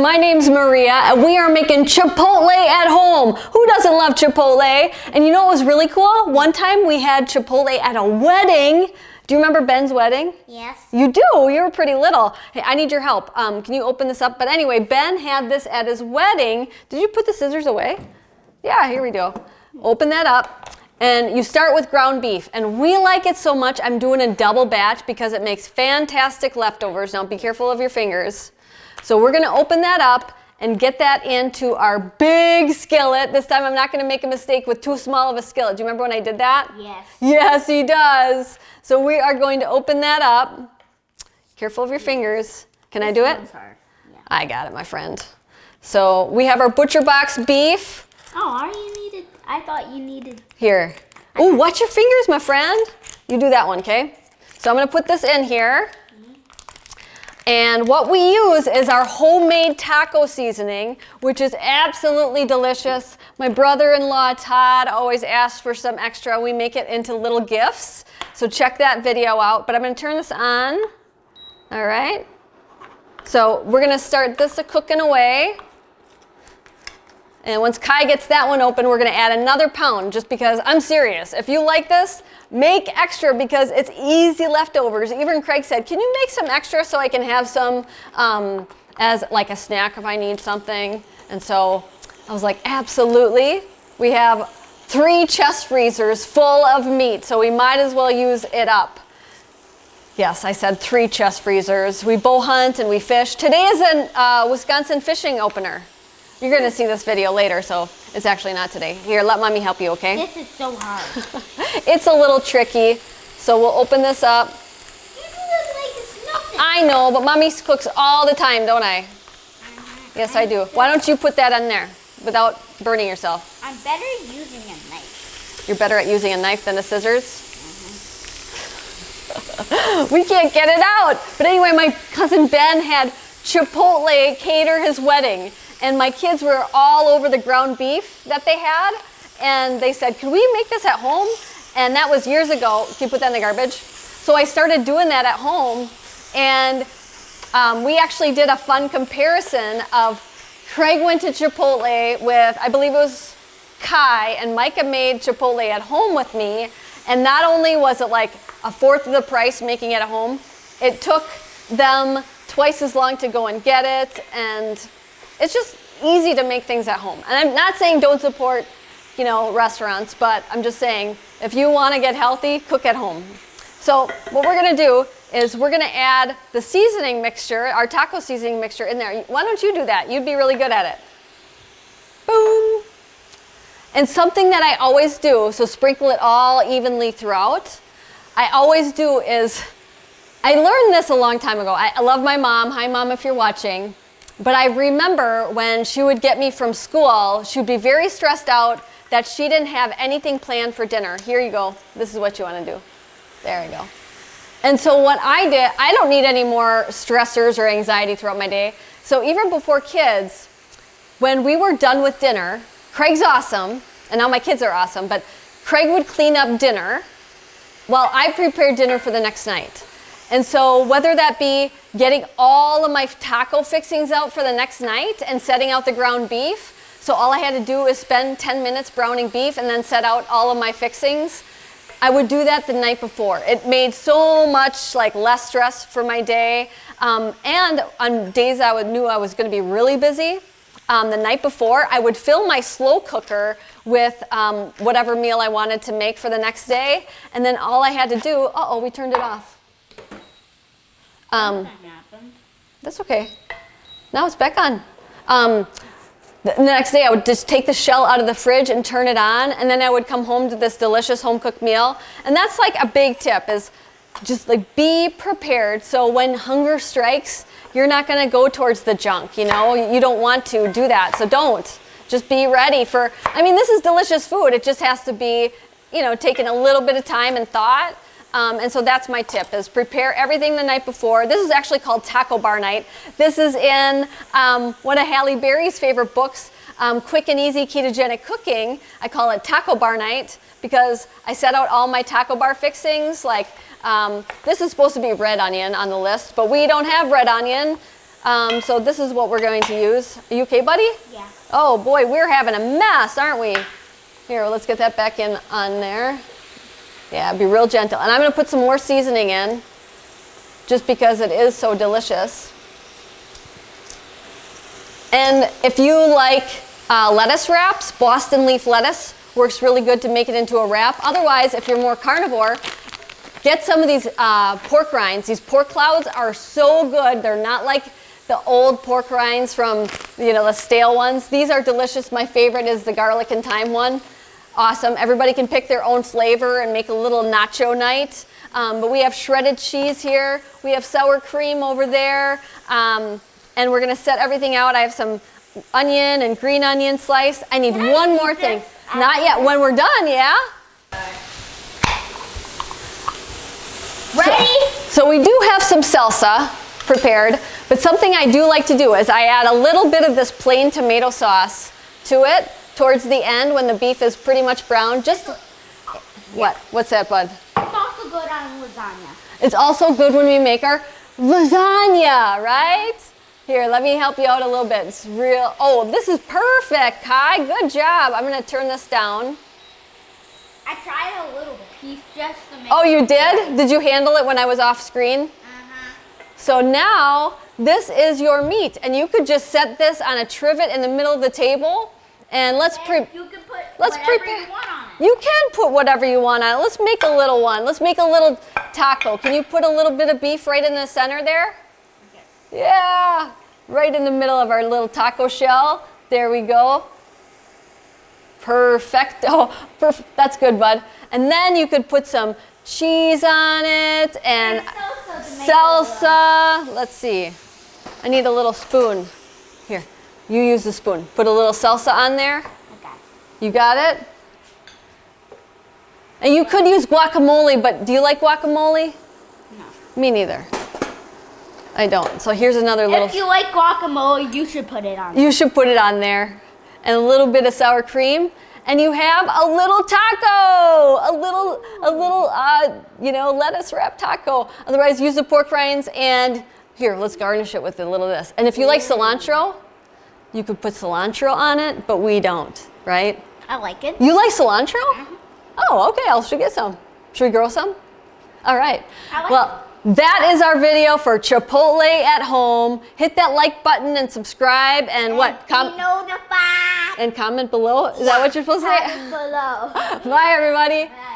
my name's Maria, and we are making Chipotle at home. Who doesn't love Chipotle? And you know what was really cool? One time we had Chipotle at a wedding. Do you remember Ben's wedding? Yes. You do? You were pretty little. Hey, I need your help. Can you open this up? But anyway, Ben had this at his wedding. Did you put the scissors away? Yeah, here we go. Open that up. And you start with ground beef. And we like it so much, I'm doing a double batch because it makes fantastic leftovers. Now be careful of your fingers. So we're gonna open that up and get that into our big skillet. This time I'm not gonna make a mistake with too small of a skillet. Do you remember when I did that? Yes. Yes, he does. So we are going to open that up. Careful of your fingers. Can I do it? Yeah. I got it, my friend. So we have our butcher box beef. Oh, all you needed, I thought you needed. Here. Oh, watch your fingers, my friend. You do that one, okay? So I'm gonna put this in here. And what we use is our homemade taco seasoning, which is absolutely delicious. My brother-in-law, Todd, always asks for some extra. We make it into little gifts. So check that video out. But I'm gonna turn this on. All right. So we're gonna start this cooking away. And once Kai gets that one open, we're gonna add another pound just because I'm serious. If you like this, make extra because it's easy leftovers. Even Craig said, can you make some extra so I can have some as like a snack if I need something? And so I was like, absolutely. We have 3 chest freezers full of meat, so we might as well use it up. Yes, I said 3 chest freezers. We bow hunt and we fish. Today is a Wisconsin fishing opener. You're gonna see this video later, so it's actually not today. Here, let mommy help you, okay? This is so hard. It's a little tricky, so we'll open this up. You do this like it's nothing. I know, but mommy cooks all the time, don't I? Yes, I do. Why don't you put that on there without burning yourself? I'm better using a knife. You're better at using a knife than the scissors? We can't get it out. But anyway, my cousin Ben had Chipotle cater his wedding. And my kids were all over the ground beef that they had. And they said, could we make this at home? And that was years ago. Can you put that in the garbage? So I started doing that at home. And we actually did a fun comparison of Craig went to Chipotle with, I believe it was Kai, and Micah made Chipotle at home with me. And not only was it like a fourth of the price making it at home, it took them twice as long to go and get it. And it's just easy to make things at home. And I'm not saying don't support, restaurants, but I'm just saying if you want to get healthy, cook at home. So what we're going to do is we're going to add the seasoning mixture, our taco seasoning mixture in there. Why don't you do that? You'd be really good at it. Boom. And something that I always do, so sprinkle it all evenly throughout, I always do is, I learned this a long time ago. I love my mom. Hi, Mom, if you're watching. But I remember when she would get me from school, she would be very stressed out that she didn't have anything planned for dinner. Here you go. This is what you want to do. There you go. And so what I did, I don't need any more stressors or anxiety throughout my day. So even before kids, when we were done with dinner, Craig's awesome, and now my kids are awesome, but Craig would clean up dinner while I prepared dinner for the next night. And so whether that be getting all of my taco fixings out for the next night and setting out the ground beef, so all I had to do is spend 10 minutes browning beef and then set out all of my fixings, I would do that the night before. It made so much less stress for my day. And on days I knew I was going to be really busy, the night before, I would fill my slow cooker with whatever meal I wanted to make for the next day. And then all I had to do, we turned it off. That's okay. Now it's back on. The next day I would just take the shell out of the fridge and turn it on, and then I would come home to this delicious home cooked meal. And that's a big tip, is just be prepared so when hunger strikes, you're not gonna go towards the junk, you don't want to do that, so don't. Just be ready for, this is delicious food, it just has to be, taking a little bit of time and thought. And so that's my tip, is prepare everything the night before. This is actually called Taco Bar Night. This is in one of Halle Berry's favorite books, Quick and Easy Ketogenic Cooking. I call it Taco Bar Night because I set out all my taco bar fixings. This is supposed to be red onion on the list, but we don't have red onion. So this is what we're going to use. Are you okay, buddy? Yeah. Oh boy, we're having a mess, aren't we? Here, let's get that back in on there. Yeah, be real gentle. And I'm gonna put some more seasoning in, just because it is so delicious. And if you like lettuce wraps, Boston leaf lettuce works really good to make it into a wrap. Otherwise, if you're more carnivore, get some of these pork rinds. These pork clouds are so good. They're not like the old pork rinds from, the stale ones. These are delicious. My favorite is the garlic and thyme one. Awesome. Everybody can pick their own flavor and make a little nacho night. But we have shredded cheese here. We have sour cream over there. And we're going to set everything out. I have some onion and green onion slice. I need one more thing. Not yet. When we're done, yeah? Ready? So we do have some salsa prepared, but something I do like to do is I add a little bit of this plain tomato sauce to it towards the end when the beef is pretty much brown. Just, what? What's that, bud? It's also good on lasagna. It's also good when we make our lasagna, right? Here, let me help you out a little bit. It's real, oh, this is perfect, Kai, good job. I'm gonna turn this down. I tried a little piece just to make Oh, you it did? right. Did you handle it when I was off screen? So now, this is your meat, and you could just set this on a trivet in the middle of the table, and let's You can put let's whatever prepare. you want on it. You can put whatever you want on it. Let's make a little one. Let's make a little taco. Can you put a little bit of beef right in the center there? Okay. Yeah, right in the middle of our little taco shell. There we go. Perfecto. That's good, bud. And then you could put some cheese on it and salsa. Let's see. I need a little spoon. Here, you use the spoon. Put a little salsa on there. Okay. You got it? And you could use guacamole, but do you like guacamole? No. Me neither. I don't. So here's another little. If you like guacamole, you should put it on. You should put it on there. And a little bit of sour cream. And you have a little taco, a little, lettuce wrap taco. Otherwise, use the pork rinds, and here, let's garnish it with a little of this. And if you like cilantro, you could put cilantro on it, but we don't, right? I like it. You like cilantro? Oh, okay, I should get some. Should we grow some? All right. I like Well, that is our video for Chipotle at home. Hit that like button and subscribe, and what? Be notified. And comment below. Is that what you're supposed to say? Comment below. Bye, everybody. Bye.